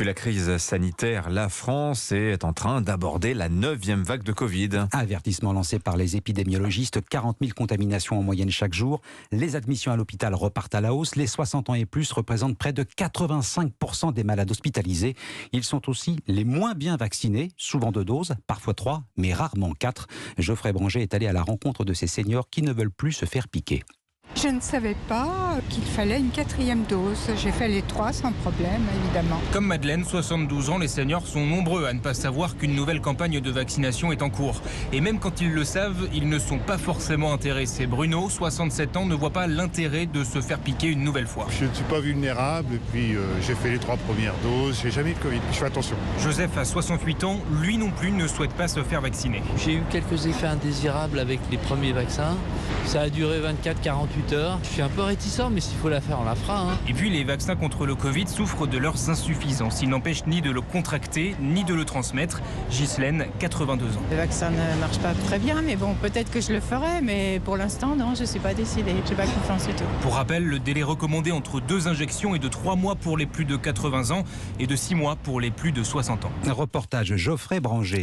Depuis la crise sanitaire, la France est en train d'aborder la 9e vague de Covid. Avertissement lancé par les épidémiologistes, 40 000 contaminations en moyenne chaque jour. Les admissions à l'hôpital repartent à la hausse. Les 60 ans et plus représentent près de 85% des malades hospitalisés. Ils sont aussi les moins bien vaccinés, souvent 2 doses, parfois 3, mais rarement 4. Geoffrey Branger est allé à la rencontre de ces seniors qui ne veulent plus se faire piquer. Je ne savais pas qu'il fallait une 4e dose. J'ai fait les 3 sans problème, évidemment. Comme Madeleine, 72 ans, les seniors sont nombreux à ne pas savoir qu'une nouvelle campagne de vaccination est en cours. Et même quand ils le savent, ils ne sont pas forcément intéressés. Bruno, 67 ans, ne voit pas l'intérêt de se faire piquer une nouvelle fois. Je ne suis pas vulnérable et puis j'ai fait les 3 premières doses. J'ai jamais eu de Covid. Je fais attention. Joseph a 68 ans, lui non plus ne souhaite pas se faire vacciner. J'ai eu quelques effets indésirables avec les premiers vaccins. Ça a duré 24-48 heures. Je suis un peu réticent, mais s'il faut la faire, on la fera. Et puis les vaccins contre le Covid souffrent de leurs insuffisances. Ils n'empêchent ni de le contracter, ni de le transmettre. Ghislaine, 82 ans. Le vaccin ne marche pas très bien, mais bon, peut-être que je le ferai, mais pour l'instant, non, je ne suis pas décidée. Je n'ai pas confiance du tout. Pour rappel, le délai recommandé entre 2 injections est de 3 mois pour les plus de 80 ans et de 6 mois pour les plus de 60 ans. Reportage Geoffrey Branger.